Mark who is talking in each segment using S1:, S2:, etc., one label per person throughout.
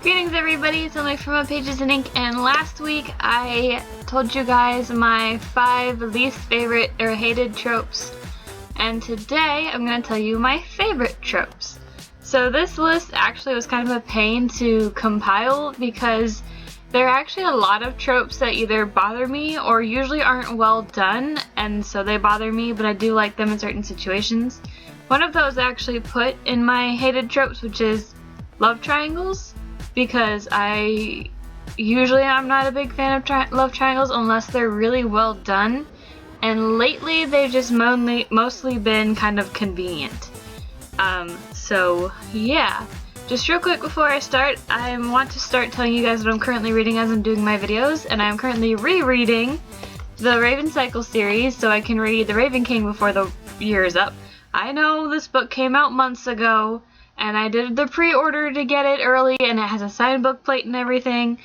S1: Greetings everybody, it's Emily from ofpagesandink, and last week I told you guys my 5 least favorite or hated tropes, and today I'm going to tell you my favorite tropes. So this list actually was kind of a pain to compile because there are actually a lot of tropes that either bother me or usually aren't well done, and so they bother me, but I do like them in certain situations. One of those I actually put in my hated tropes, which is love triangles, because I'm not a big fan of love triangles unless they're really well done, and lately they've just mostly been kind of convenient. So yeah, just real quick before I start, I want to start telling you guys what I'm currently reading as I'm doing my videos, and I'm currently rereading the Raven Cycle series so I can read The Raven King before the year is up. I know this book came out months ago, and I did the pre-order to get it early, and it has a signed book plate and everything,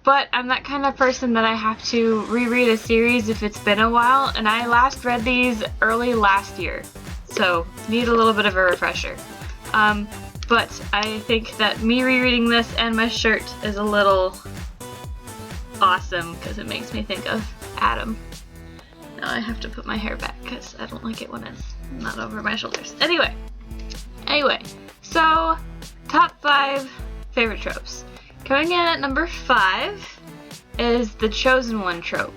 S1: but I'm that kind of person that I have to reread a series if it's been a while, and I last read these early last year, so need a little bit of a refresher. But I think that me rereading this and my shirt is a little awesome because it makes me think of Adam. Now I have to put my hair back because I don't like it when it's not over my shoulders. Anyway, so top 5 favorite tropes. Coming in at number 5 is the chosen one trope.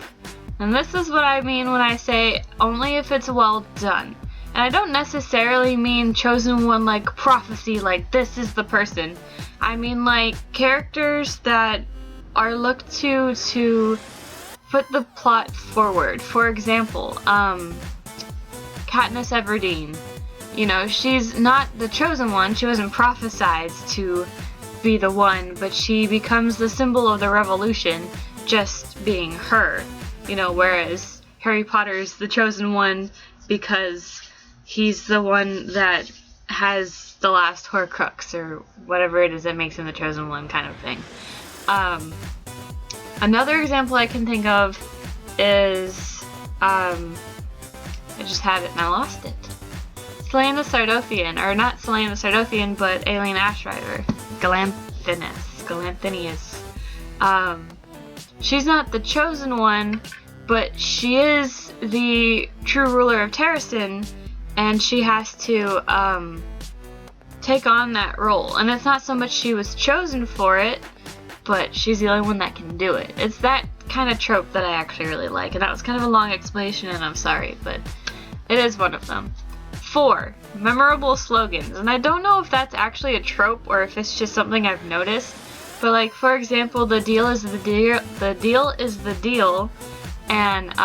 S1: And this is what I mean when I say only if it's well done. And I don't necessarily mean chosen one like prophecy, like this is the person. I mean like characters that are looked to put the plot forward. For example, Katniss Everdeen. You know, she's not the chosen one, she wasn't prophesied to be the one, but she becomes the symbol of the revolution just being her. You know, whereas Harry Potter's the chosen one because he's the one that has the last Horcrux, or whatever it is that makes him the chosen one kind of thing. Another example I can think of is, I just had it and I lost it. Slaying the Sardothian, or not Slaying the Sardothian, but Alien Ash Driver, Galanthinius. She's not the chosen one, but she is the true ruler of Terrasen, and she has to take on that role. And it's not so much she was chosen for it, but she's the only one that can do it. It's that kind of trope that I actually really like, and that was kind of a long explanation, and I'm sorry, but it is one of them. 4. Memorable slogans. And I don't know if that's actually a trope or if it's just something I've noticed, but like, for example, the deal is the deal, and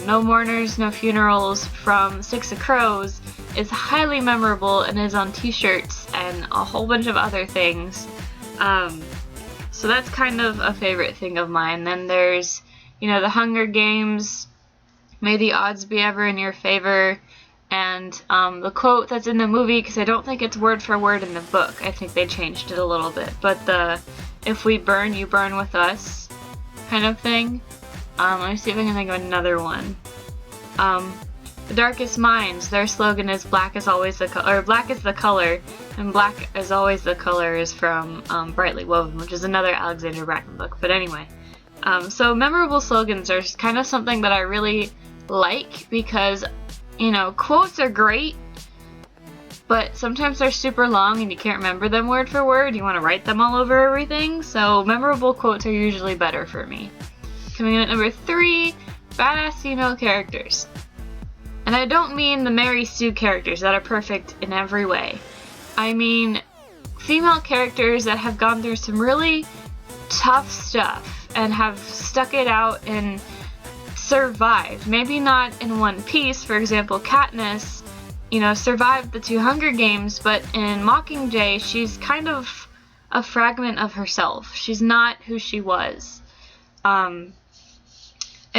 S1: no mourners, no funerals from Six of Crows is highly memorable and is on t-shirts and a whole bunch of other things. So that's kind of a favorite thing of mine. Then there's, you know, the Hunger Games, may the odds be ever in your favor. And the quote that's in the movie, because I don't think it's word for word in the book, I think they changed it a little bit, but the "if we burn, you burn with us" kind of thing. Let me see if I can think of another one. The Darkest Minds, their slogan is "Black is always the black is the color," and "Black is always the color" is from Brightly Woven, which is another Alexander Bracken book. But anyway, so memorable slogans are kind of something that I really like because, you know, quotes are great, but sometimes they're super long and you can't remember them word for word. You want to write them all over everything, so memorable quotes are usually better for me. Coming in at number 3, badass female characters. And I don't mean the Mary Sue characters that are perfect in every way. I mean female characters that have gone through some really tough stuff and have stuck it out and survived. Maybe not in one piece. For example, Katniss, you know, survived the 2 Hunger Games, but in Mockingjay, she's kind of a fragment of herself. She's not who she was. A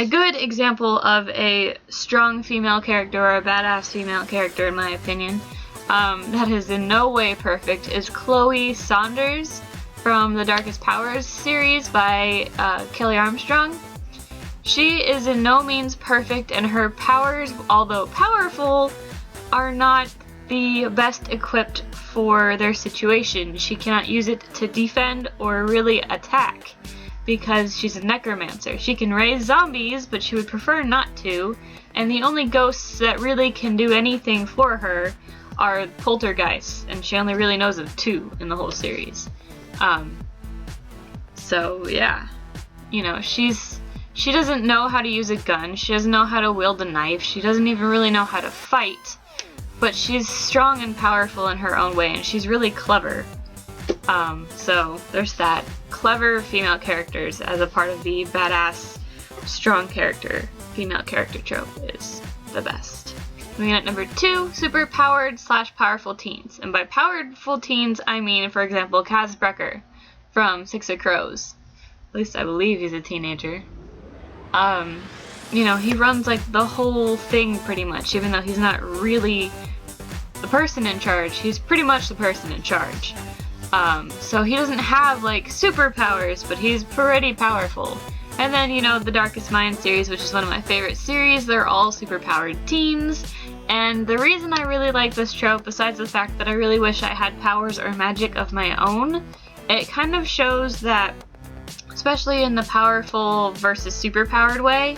S1: good example of a strong female character, or a badass female character in my opinion, that is in no way perfect, is Chloe Saunders from the Darkest Powers series by Kelly Armstrong. She is in no means perfect, and her powers, although powerful, are not the best equipped for their situation. She cannot use it to defend or really attack because she's a necromancer. She can raise zombies, but she would prefer not to, and the only ghosts that really can do anything for her are poltergeists, and she only really knows of 2 in the whole series. So yeah, you know, she doesn't know how to use a gun, she doesn't know how to wield a knife, she doesn't even really know how to fight, but she's strong and powerful in her own way, and she's really clever. So there's that. Clever female characters as a part of the badass, strong character, female character trope is the best. Moving on at number 2, super powered / powerful teens. And by powerful teens, I mean, for example, Kaz Brekker from Six of Crows. At least I believe he's a teenager. You know, he runs like the whole thing pretty much, even though he's not really the person in charge. He's pretty much the person in charge. So he doesn't have like superpowers, but he's pretty powerful. And then, you know, the Darkest Mind series, which is one of my favorite series, they're all superpowered teens. And the reason I really like this trope, besides the fact that I really wish I had powers or magic of my own, it kind of shows that, especially in the powerful versus superpowered way,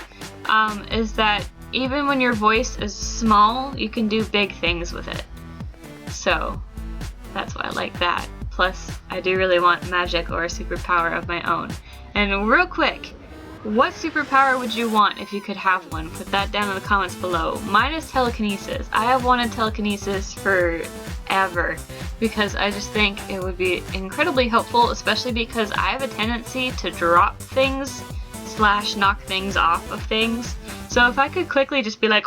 S1: is that even when your voice is small, you can do big things with it. So that's why I like that. Plus, I do really want magic or a superpower of my own. And real quick, what superpower would you want if you could have one? Put that down in the comments below. Mine is telekinesis. I have wanted telekinesis forever because I just think it would be incredibly helpful, especially because I have a tendency to drop things / knock things off of things. So if I could quickly just be like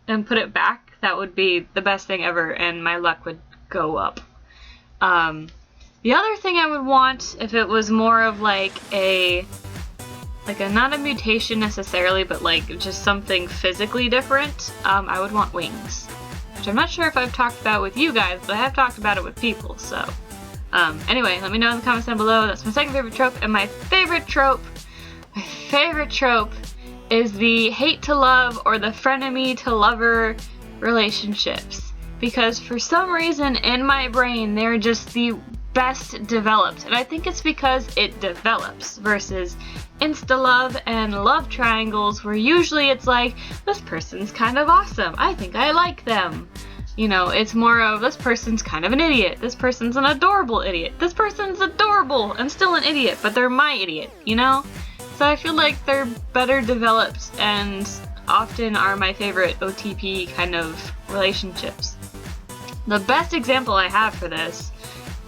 S1: and put it back, that would be the best thing ever and my luck would go up. The other thing I would want, if it was more of like a not a mutation necessarily, but like just something physically different, I would want wings. Which I'm not sure if I've talked about with you guys, but I have talked about it with people, so. Anyway, let me know in the comments down below. That's my second favorite trope, and my favorite trope is the hate to love or the frenemy to lover relationships. Because for some reason in my brain, they're just the best developed. And I think it's because it develops versus insta-love and love triangles where usually it's like, this person's kind of awesome, I think I like them. You know, it's more of, this person's kind of an idiot, this person's an adorable idiot, this person's adorable and still an idiot, but they're my idiot, you know? So I feel like they're better developed and often are my favorite OTP kind of relationships. The best example I have for this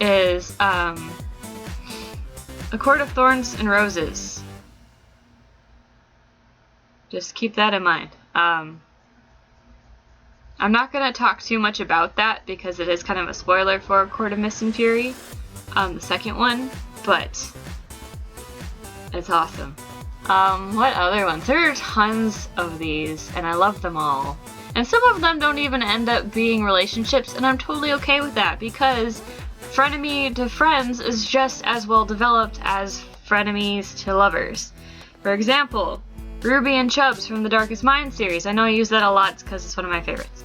S1: is A Court of Thorns and Roses. Just keep that in mind. I'm not going to talk too much about that because it is kind of a spoiler for A Court of Mist and Fury, the second one, but it's awesome. What other ones? There are tons of these, and I love them all. And some of them don't even end up being relationships, and I'm totally okay with that because frenemy to friends is just as well developed as frenemies to lovers. For example, Ruby and Chubbs from the Darkest Mind series. I know I use that a lot because it's one of my favorites.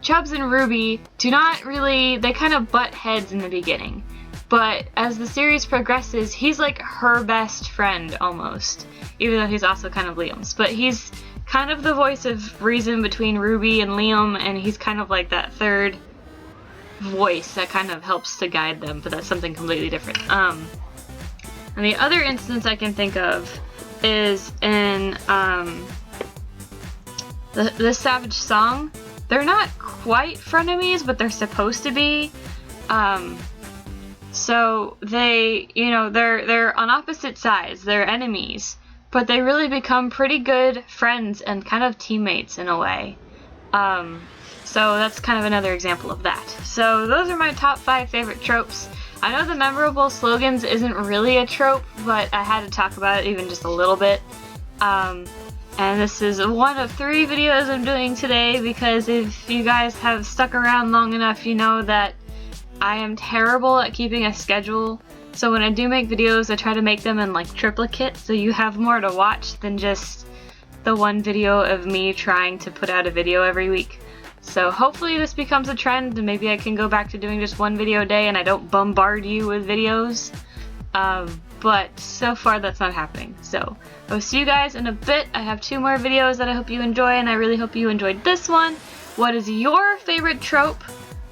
S1: Chubbs and Ruby do not really, they kind of butt heads in the beginning. But as the series progresses, he's like her best friend almost. Even though he's also kind of Liam's. But he's kind of the voice of reason between Ruby and Liam, and he's kind of like that third voice that kind of helps to guide them, but that's something completely different. And the other instance I can think of is in the Savage Song. They're not quite frenemies, but they're supposed to be. So they, you know, they're on opposite sides, they're enemies, but they really become pretty good friends and kind of teammates in a way. So that's kind of another example of that. So those are my top 5 favorite tropes. I know the memorable slogans isn't really a trope, but I had to talk about it even just a little bit. And this is one of 3 videos I'm doing today because if you guys have stuck around long enough, you know that I am terrible at keeping a schedule. So when I do make videos, I try to make them in like triplicate so you have more to watch than just the one video of me trying to put out a video every week. So hopefully this becomes a trend and maybe I can go back to doing just one video a day and I don't bombard you with videos. But so far that's not happening. So I'll see you guys in a bit. I have 2 more videos that I hope you enjoy, and I really hope you enjoyed this one. What is your favorite trope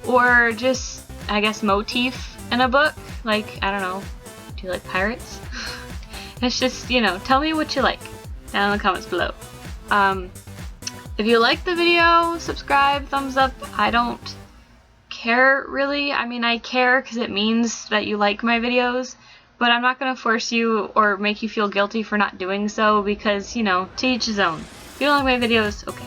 S1: or just, I guess, motif in a book? Like, I don't know, do you like pirates? It's just, you know, tell me what you like down in the comments below. If you like the video, subscribe, thumbs up. I don't care really. I mean, I care because it means that you like my videos, but I'm not going to force you or make you feel guilty for not doing so because, you know, to each his own. If you don't like my videos, okay.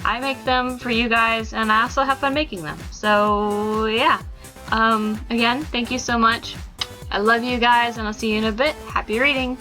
S1: I make them for you guys, and I also have fun making them. So, yeah. Again, thank you so much. I love you guys, and I'll see you in a bit. Happy reading!